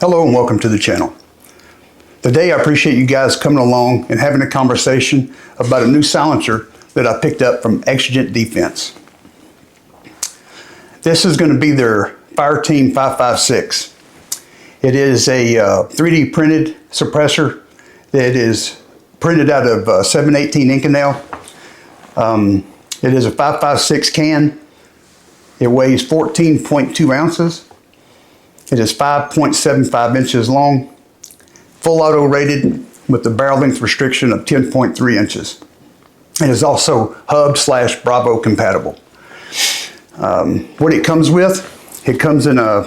Hello and welcome to the channel. Today I appreciate you guys coming along and having a conversation about a new silencer that I picked up from Exigent Defense. This is going to be their Fireteam 5.56. It is a 3D printed suppressor that is printed out of 718 Inconel. It is a 5.56 can. It weighs 14.2 ounces. It is 5.75 inches long, full auto rated with the barrel length restriction of 10.3 inches. It is also hub/Bravo compatible. What it comes with, it comes in a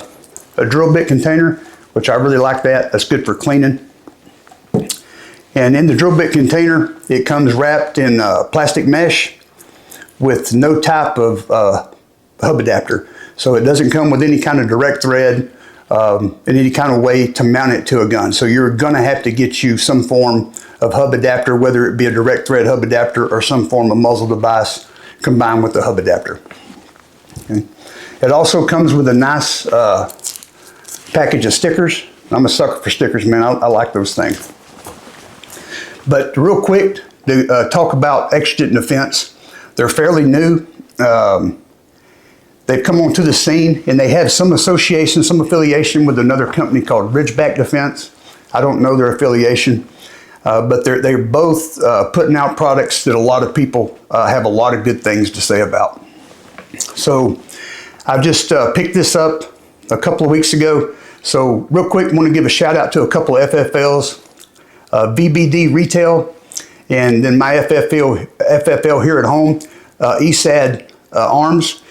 drill bit container, which I really like that. That's good for cleaning. And in the drill bit container, it comes wrapped in plastic mesh with no type of hub adapter. So it doesn't come with any kind of direct thread in any kind of way to mount it to a gun. So you're gonna have to get you some form of hub adapter, whether it be a direct thread hub adapter or some form of muzzle device combined with the hub adapter. Okay. It also comes with a nice package of stickers. I'm a sucker for stickers, man. I like those things. But real quick, to talk about Exigent Defense, they're fairly new. They've come onto the scene and they have some association, some affiliation with another company called Ridgeback Defense. I don't know their affiliation, but they're both putting out products that a lot of people have a lot of good things to say about. So I've just picked this up a couple of weeks ago. So real quick, I want to give a shout out to a couple of FFLs, VBD Retail, and then my FFL here at home, ESAD Arms.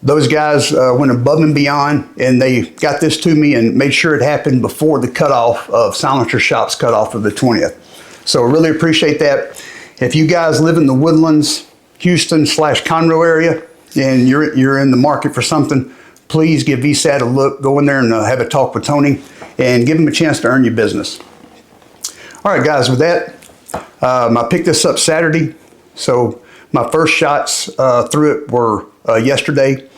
Those guys went above and beyond, and they got this to me and made sure it happened before the cutoff of Silencer Shop's cutoff of the 20th. So really appreciate that. If you guys live in the Woodlands, Houston/Conroe area, and you're in the market for something, please give VSAT a look. Go in there and have a talk with Tony and give him a chance to earn your business. All right, guys, with that, I picked this up Saturday. So my first shots through it were yesterday.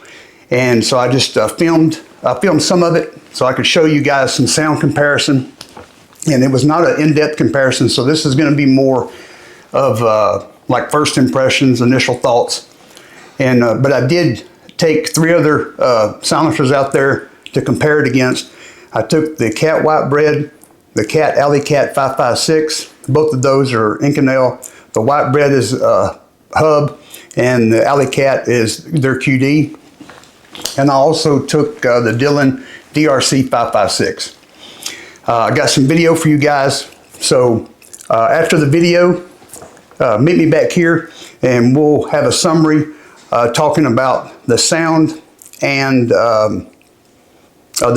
And so I just filmed some of it so I could show you guys some sound comparison. And it was not an in-depth comparison. So this is going to be more of like first impressions, initial thoughts. And but I did take 3 other silencers out there to compare it against. I took the Cat White Bread, the Cat Alleycat 5.56. Both of those are Inconel. The White Bread is hub, and the Alleycat is their QD. And I also took the Dillon DCR 5.56. I got some video for you guys. So after the video, meet me back here and we'll have a summary talking about the sound and the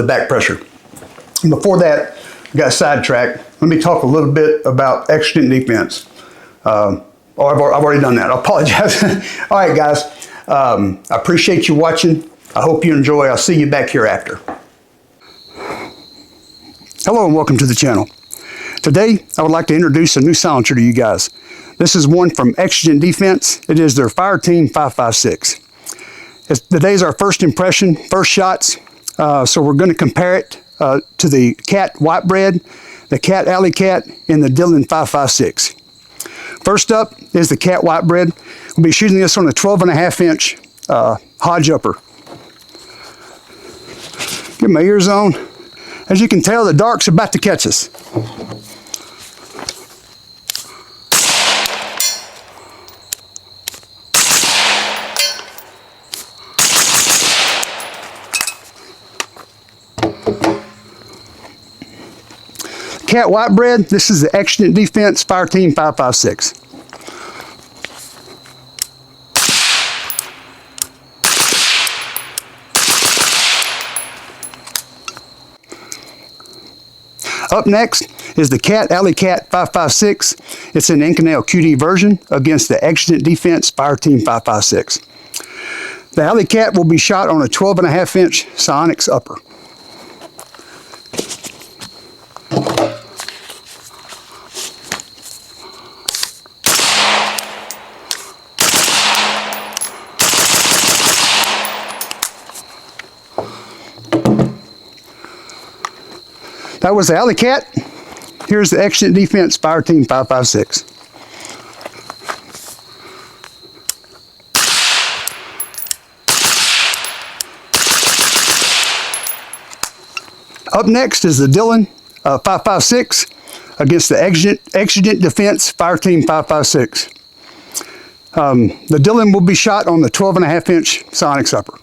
back pressure. And before that, I got sidetracked. Let me talk a little bit about Exigent Defense. I've already done that. I apologize. All right, guys. I appreciate you watching. I hope you enjoy. I'll see you back here after. Hello and welcome to the channel. Today, I would like to introduce a new silencer to you guys. This is one from Exigent Defense. It is their Fireteam 5.56. Today's our first impression, first shots. So we're going to compare it to the Cat White Bread, the Cat Alleycat, and the Dillon 5.56. First up is the Cat White Bread. We'll be shooting this on a 12.5-inch Hodge upper. Get my ears on. As you can tell, the dark's about to catch us. Cat White Bread, this is the Exigent Defense Fireteam 5.56. Up next is the Cat Alleycat 5.56. It's an Inconel QD version against the Exigent Defense Fireteam 5.56. The Alleycat will be shot on a 12.5-inch Psionics upper. That was the Alleycat. Here's the Exigent Defense Fireteam 5.56. Up next is the Dillon 5.56 against the Exigent Defense Fireteam 5.56. The Dillon will be shot on the 12.5-inch sonic upper.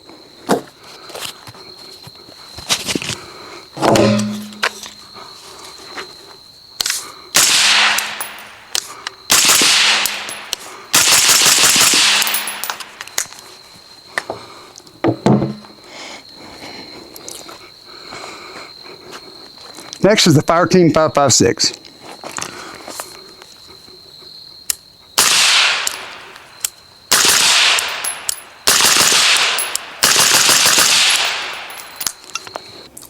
Next is the Fireteam 5.56.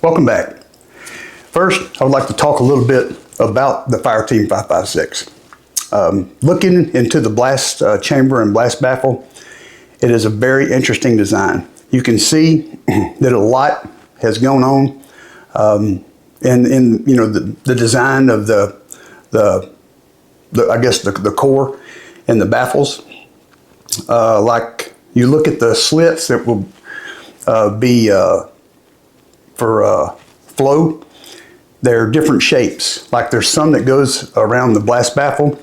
Welcome back. First, I would like to talk a little bit about the Fireteam 5.56. Looking into the blast chamber and blast baffle, it is a very interesting design. You can see that a lot has gone on in you know the design of the I guess the core and the baffles. Like you look at the slits that will be for flow, they're different shapes. Like there's some that goes around the blast baffle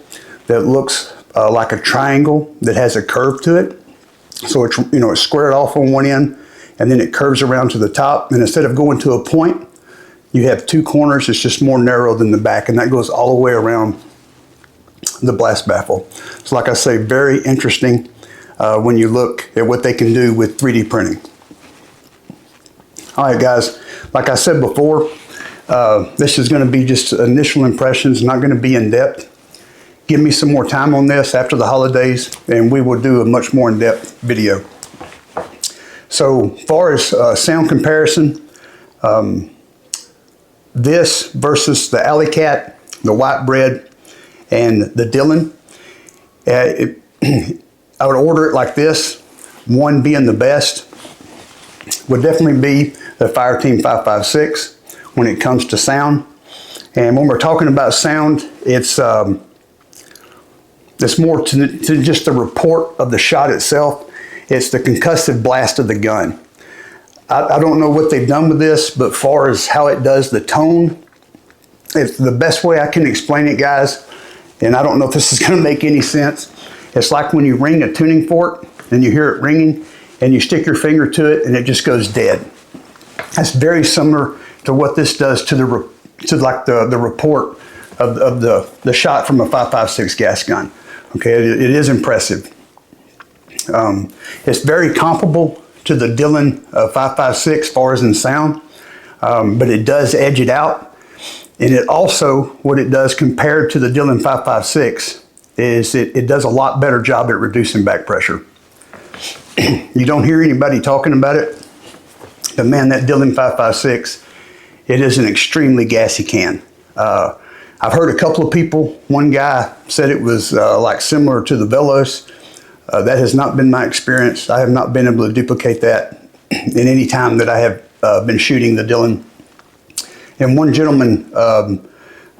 that looks like a triangle that has a curve to it. So it's, you know, it's squared off on one end and then it curves around to the top. And instead of going to a point, you have two corners. It's just more narrow than the back, and that goes all the way around the blast baffle. So like I say, very interesting when you look at what they can do with 3D printing. All right, guys, like I said before, this is going to be just initial impressions, not going to be in depth. Give me some more time on this after the holidays, and we will do a much more in-depth video. So far as sound comparison, this versus the Alleycat, the white bread, and the Dillon, I would order it like this. One being the best would definitely be the Fireteam 5.56 when it comes to sound. And when we're talking about sound, it's more to just the report of the shot itself. It's the concussive blast of the gun. I don't know what they've done with this, but far as how it does the tone, it's the best way I can explain it, guys. And I don't know if this is going to make any sense. It's like when you ring a tuning fork and you hear it ringing and you stick your finger to it and it just goes dead. That's very similar to what this does to the report of the shot from a 5.56 gas gun. Okay, it is impressive. It's very comparable to the Dillon 5.56 as far as in sound, but it does edge it out. And it also, what it does compared to the Dillon 5.56 is it does a lot better job at reducing back pressure. You don't hear anybody talking about it, but man, that Dillon 5.56, it is an extremely gassy can. I've heard a couple of people, one guy said it was like similar to the Velos. That has not been my experience. I have not been able to duplicate that in any time that I have been shooting the Dillon. And one gentleman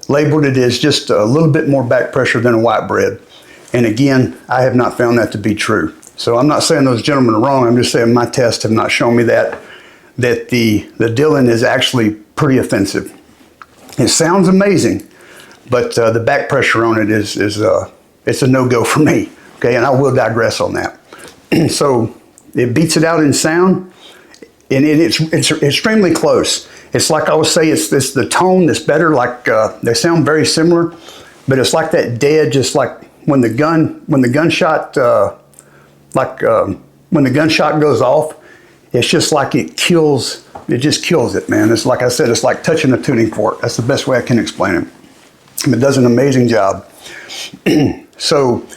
labeled it as just a little bit more back pressure than a white bread. And again, I have not found that to be true. So I'm not saying those gentlemen are wrong. I'm just saying my tests have not shown me that the Dillon is actually pretty offensive. It sounds amazing, but the back pressure on it is it's a no-go for me. Okay, and I will digress on that. So it beats it out in sound, and it's extremely close. It's like I would say, it's the tone that's better. Like they sound very similar, but it's like that dead, just like when the gunshot goes off. It's just like it kills. It just kills it, man. It's like I said, it's like touching a tuning fork. That's the best way I can explain it. And it does an amazing job. So.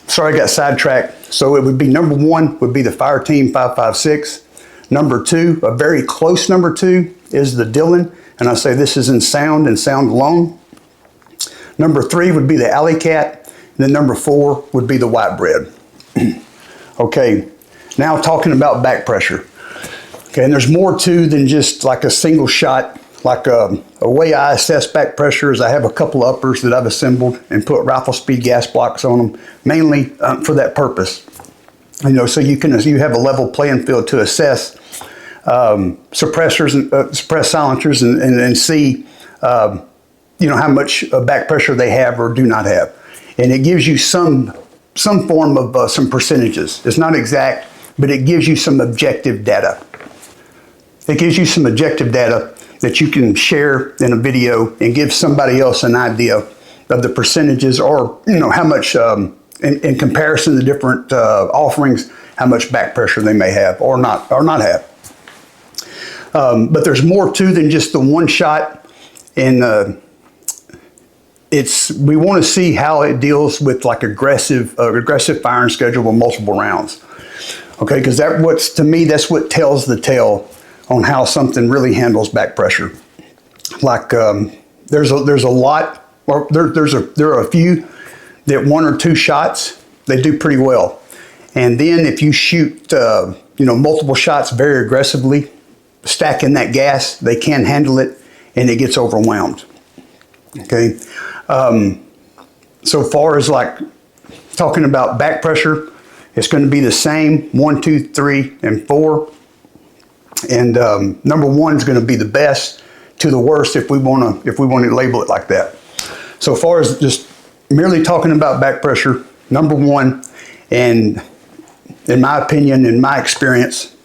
Sorry, I got sidetracked. So it would be number one would be the Fireteam 5.56. Number two, a very close number two, is the Dillon, and I say this is in sound and sound alone. Number three would be the Alleycat, and then number four would be the white bread. Okay, now talking about back pressure. Okay, and there's more to than just like a single shot Like a way I assess back pressure is I have a couple of uppers that I've assembled and put rifle speed gas blocks on them, mainly for that purpose. You know, so you have a level playing field to assess suppressors and suppressed silencers and see you know, how much back pressure they have or do not have, and it gives you some form of some percentages. It's not exact, but it gives you some objective data. It gives you some objective data that you can share in a video and give somebody else an idea of the percentages, or you know, how much in comparison to different offerings, how much back pressure they may have or not have. But there's more to than just the one shot, and we want to see how it deals with like aggressive firing schedule with multiple rounds. Okay, because to me that's what tells the tale on how something really handles back pressure. Like there's a lot, or there are a few that 1 or 2 shots they do pretty well, and then if you shoot you know, multiple shots very aggressively, stacking that gas, they can handle it, and it gets overwhelmed. Okay, so far as like talking about back pressure, it's going to be the same 1, 2, 3, and 4. And number 1 is going to be the best to the worst if we want to label it like that. So far as just merely talking about back pressure, number 1, and in my opinion, in my experience,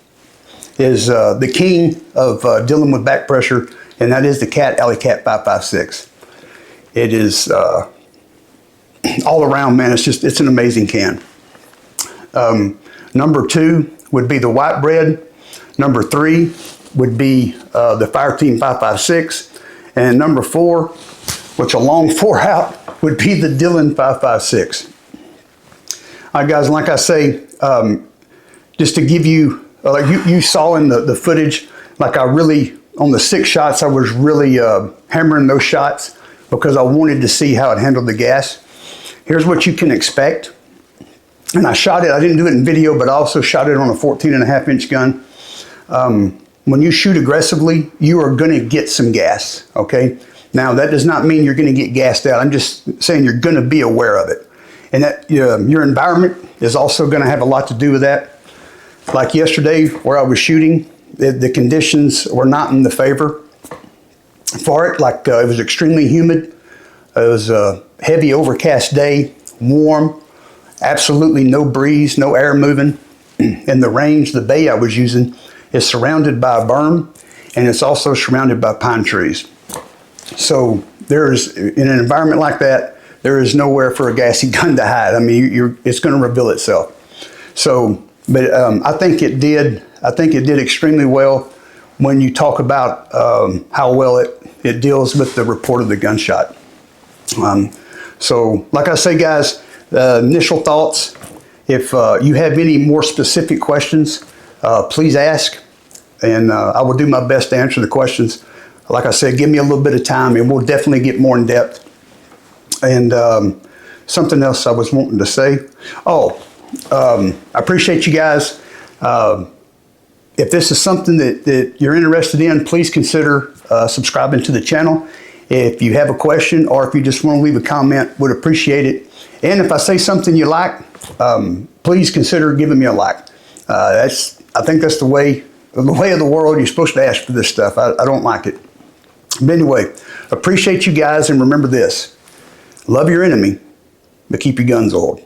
is the king of dealing with back pressure, and that is the Alleycat 5.56. It is all around, man. It's an amazing can. Number 2 would be the white bread. Number 3 would be the Fireteam 5.56, and number 4, which a long 4 out, would be the Dillon 5.56. All right, guys, like I say, just to give you, like you saw in the footage, like I really, on the 6 shots, I was really hammering those shots because I wanted to see how it handled the gas. Here's what you can expect. And I shot it, I didn't do it in video, but I also shot it on a 14.5-inch gun. When you shoot aggressively, you are going to get some gas, okay? Now, that does not mean you're going to get gassed out. I'm just saying you're going to be aware of it. And that your environment is also going to have a lot to do with that. Like yesterday, where I was shooting, the conditions were not in the favor for it. Like it was extremely humid. It was a heavy overcast day, warm, absolutely no breeze, no air moving. And the range, the bay I was using, is surrounded by a berm, and it's also surrounded by pine trees. So there's, in an environment like that, there is nowhere for a gassy gun to hide. I mean, it's going to reveal itself. So, but I think it did extremely well when you talk about how well it deals with the report of the gunshot. So, like I say, guys, initial thoughts. If you have any more specific questions, please ask, and I will do my best to answer the questions. Like I said, give me a little bit of time, and we'll definitely get more in depth. And something else I was wanting to say. I appreciate you guys. If this is something that you're interested in, please consider subscribing to the channel. If you have a question, or if you just want to leave a comment, would appreciate it. And if I say something you like, please consider giving me a like. I think that's the way of the world. You're supposed to ask for this stuff. I don't like it. But anyway, appreciate you guys, and remember this: love your enemy, but keep your guns oiled.